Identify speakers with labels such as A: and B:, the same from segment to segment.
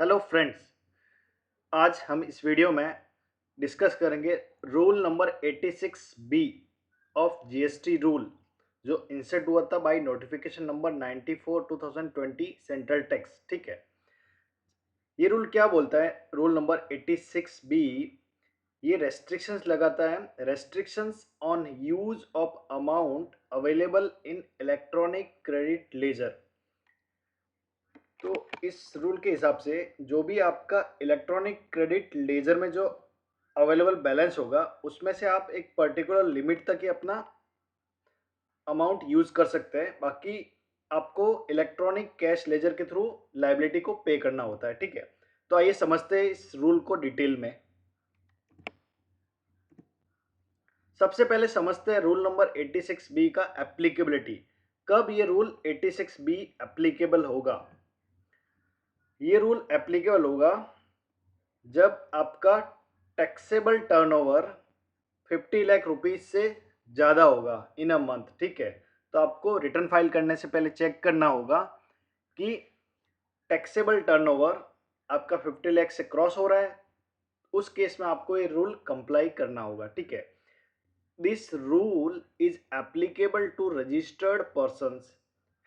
A: Hello friends, आज हम इस वीडियो में डिस्कस करेंगे rule number 86 B of GST rule जो इंसर्ट हुआ था by notification number 94 2020 central tax. ठीक है, ये रूल क्या बोलता है? रूल नंबर 86 बी ये रेस्ट्रिक्शंस लगाता है, restrictions on use of amount available in electronic credit ledger. तो इस रूल के हिसाब से जो भी आपका इलेक्ट्रॉनिक क्रेडिट लेजर में जो अवेलेबल बैलेंस होगा उसमें से आप एक पर्टिकुलर लिमिट तक ही अपना अमाउंट यूज कर सकते हैं। बाकी आपको इलेक्ट्रॉनिक कैश लेजर के थ्रू लायबिलिटी को पे करना होता है। ठीक है, तो आइए समझते हैं इस रूल को डिटेल में। सबसे पहले समझते हैं रूल नंबर 86 बी का एप्लीकेबिलिटी। कब ये रूल 86 बी एप्लीकेबल होगा? ये रूल एप्लीकेबल होगा जब आपका टैक्सेबल टर्नओवर 50 लाख रुपीज से ज़्यादा होगा इन अ मंथ। ठीक है, तो आपको रिटर्न फाइल करने से पहले चेक करना होगा कि टैक्सेबल टर्नओवर आपका 50 लाख से क्रॉस हो रहा है। उस केस में आपको ये रूल कंप्लाई करना होगा। ठीक है, this rule is applicable to registered persons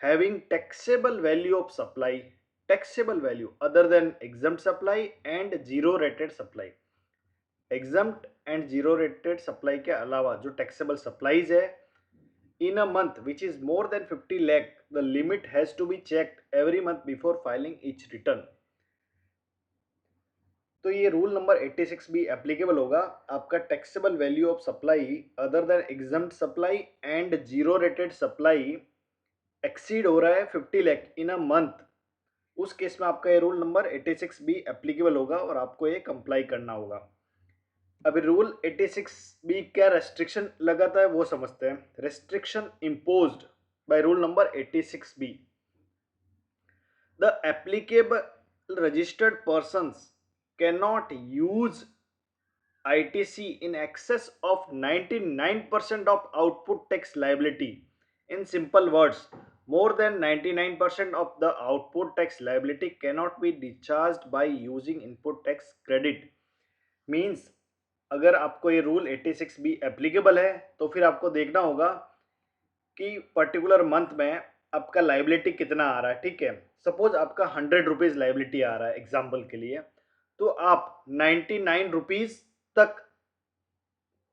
A: having taxable value of supply, taxable value other than exempt supply and zero rated supply. Exempt and zero rated supply के अलावा जो टैक्सेबल सप्लाईज है in a month which is more than 50 lakh, the limit has to be checked every month before filing each return. तो ये rule number 86 भी applicable होगा। आपका taxable value of supply other than exempt supply and zero rated supply exceed हो रहा है 50 लाख इन a month, उस case में आपका ये रूल नंबर 86 भी एप्लीकेबल होगा और आपको ये कंप्लाई करना होगा। अभी रूल 86 बी क्या रेस्ट्रिक्शन लगाता है वो समझते हैं। Restriction imposed by rule number 86 B, the applicable registered persons can not use ITC in excess of 99% of output tax liability. In simple words, more than 99% of the output tax liability cannot be discharged by using input tax credit. Means अगर आपको ये rule 86 भी applicable है तो फिर आपको देखना होगा कि पर्टिकुलर मंथ में आपका लाइबिलिटी कितना आ रहा है। ठीक है, सपोज आपका 100 रुपीज़ लाइबिलिटी आ रहा है एग्जाम्पल के लिए, तो आप 99 रुपीज़ तक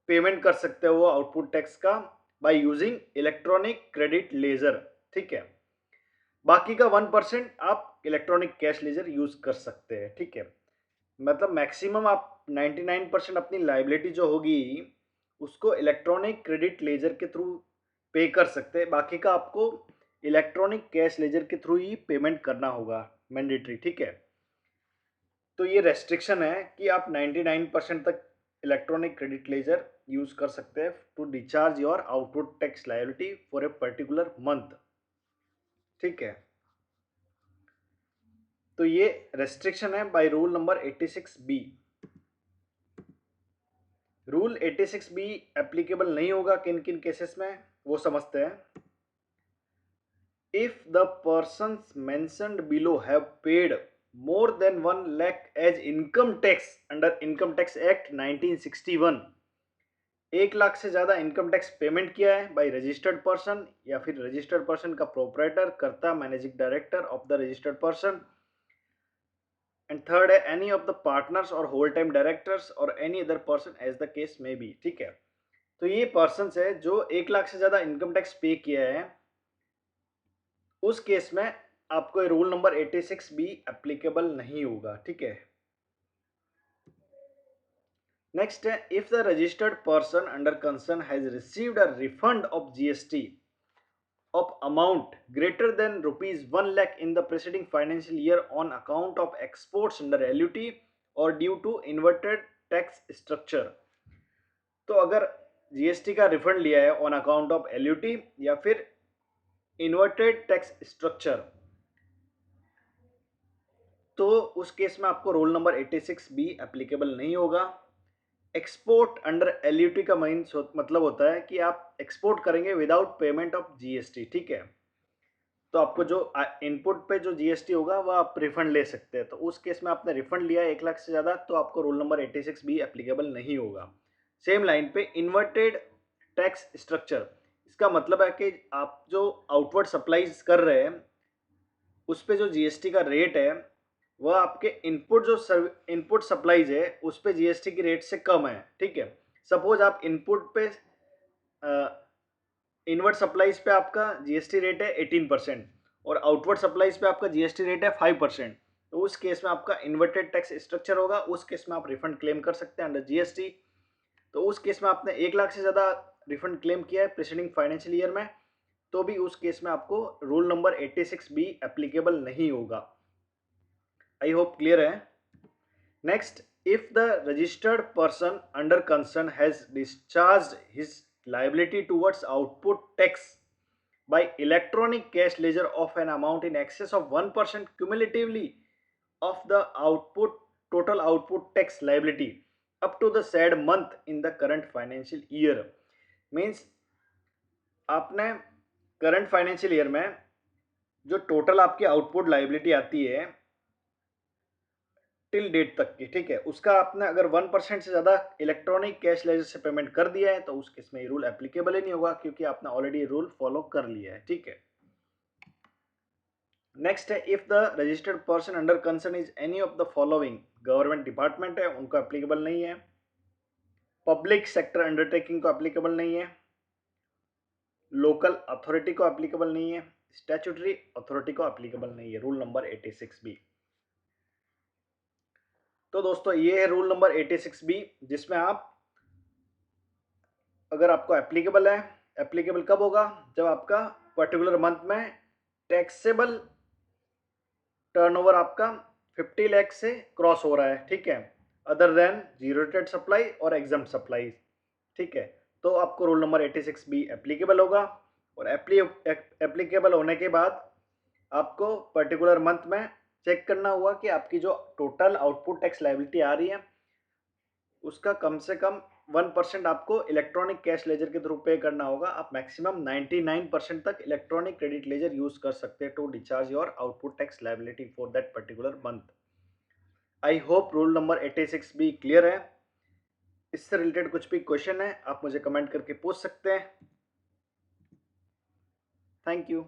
A: पेमेंट कर सकते हो आउटपुट टैक्स का by using electronic credit laser. ठीक है, बाकी का 1% आप इलेक्ट्रॉनिक कैश लेजर यूज कर सकते हैं। ठीक है, मतलब मैक्सिमम आप 99% अपनी लाइबिलिटी जो होगी उसको इलेक्ट्रॉनिक क्रेडिट लेजर के थ्रू पे कर सकते हैं। बाकी का आपको इलेक्ट्रॉनिक कैश लेजर के थ्रू ही पेमेंट करना होगा, मैंडेटरी। ठीक है, तो ये रेस्ट्रिक्शन है कि आप 99% तक इलेक्ट्रॉनिक क्रेडिट लेजर यूज कर सकते हैं to discharge your output tax liability for a particular month. ठीक है, तो ये रेस्ट्रिक्शन है by rule number 86 B. Rule 86 B applicable नहीं होगा किन किन केसेस में वो समझते हैं। If the persons mentioned below have paid more than 1 lakh as income tax under income tax act 1961, 1 lakh से ज्यादा इनकम टैक्स पेमेंट किया है बाय रजिस्टर्ड पर्सन या फिर रजिस्टर्ड पर्सन का proprietor, karta, managing director of the registered person, and third है any of the partners और whole time directors और any other person as the case में बी। ठीक है, तो ये पर्सन है जो 1 लाख से ज्यादा इनकम टैक्स पे किया है, उस केस में आपको रूल नंबर 86 बी एप्लीकेबल नहीं होगा। ठीक है, नेक्स्ट है if the registered person under concern has received a refund of GST of amount greater than rupees 1 lakh in the preceding financial year on account of exports under LUT or due to inverted tax structure। तो अगर GST का refund लिया है on account of LUT या फिर inverted tax structure, तो उस case में आपको रूल नंबर 86 बी एप्लीकेबल नहीं होगा। एक्सपोर्ट अंडर LUT का मतलब होता है कि आप एक्सपोर्ट करेंगे विदाउट पेमेंट ऑफ जीएसटी। ठीक है, तो आपको जो इनपुट पे जो जीएसटी होगा वह आप रिफंड ले सकते हैं। तो उस केस में आपने रिफंड लिया 1 लाख से ज़्यादा, तो आपको रूल नंबर 86 बी एप्लीकेबल नहीं होगा। सेम लाइन पे इन्वर्टेड टैक्स स्ट्रक्चर, इसका मतलब है कि आप जो आउटवर्ड सप्लाईज कर रहे हैं उस पे जो जीएसटी का रेट है वह आपके इनपुट सप्लाईज है उस पे जीएसटी की रेट से कम है। ठीक है, सपोज आप इनपुट पे इनवर्ट सप्लाईज पे आपका जीएसटी रेट है 18% और आउटवर्ड सप्लाईज पे आपका जीएसटी रेट है 5%। तो उस केस में आपका इन्वर्टेड टैक्स स्ट्रक्चर होगा, उस केस में आप रिफंड क्लेम कर सकते हैं अंडर जीएसटी। तो उस केस में आपने 1 लाख से ज़्यादा रिफंड क्लेम किया है प्रीसीडिंग फाइनेंशियल ईयर में, तो भी उस केस में आपको रूल नंबर 86 बी एप्लीकेबल नहीं होगा। आई होप क्लियर है। Next, if the registered person under concern has discharged his liability towards output tax by electronic cash ledger of an amount in excess of 1% cumulatively of the total output tax liability up to the said month in the current financial year, means आपने current financial year में जो total आपकी output liability आती है till date तक की, ठीक है, उसका आपने अगर 1% से ज़्यादा इलेक्ट्रॉनिक कैश लेजर से पेमेंट कर दिया है तो उस केस में ये रूल एप्लीकेबल ही नहीं होगा, क्योंकि आपने ऑलरेडी रूल फॉलो कर लिया है। ठीक है, नेक्स्ट है, if the registered person under concern is any of the following, government department है उनको एप्लीकेबल नहीं है, पब्लिक सेक्टर अंडरटेकिंग को एप्लीकेबल नहीं है, लोकल अथॉरिटी को एप्लीकेबल नहीं है, स्टैट्यूटरी अथॉरिटी को एप्लीकेबल नहीं है, रूल नंबर 86 बी। तो दोस्तों ये है रूल नंबर 86 बी, जिसमें आप अगर आपको एप्लीकेबल है, एप्लीकेबल कब होगा, जब आपका पर्टिकुलर मंथ में टैक्सेबल टर्नओवर आपका 50 लाख से क्रॉस हो रहा है। ठीक है, other than zero rated supply और एग्जाम सप्लाई। ठीक है, तो आपको रूल नंबर 86 बी एप्लीकेबल होगा, और एप्लीकेबल होने के बाद आपको पर्टिकुलर मंथ में चेक करना होगा कि आपकी जो टोटल आउटपुट टैक्स लायबिलिटी आ रही है उसका कम से कम 1% आपको इलेक्ट्रॉनिक कैश लेजर के थ्रू पे करना होगा। आप मैक्सिमम 99% तक इलेक्ट्रॉनिक क्रेडिट लेजर यूज कर सकते हैं to discharge your output tax liability for that particular month. I hope rule number 86 भी क्लियर है। इससे रिलेटेड कुछ भी क्वेश्चन है आप मुझे कमेंट करके पूछ सकते हैं। Thank you.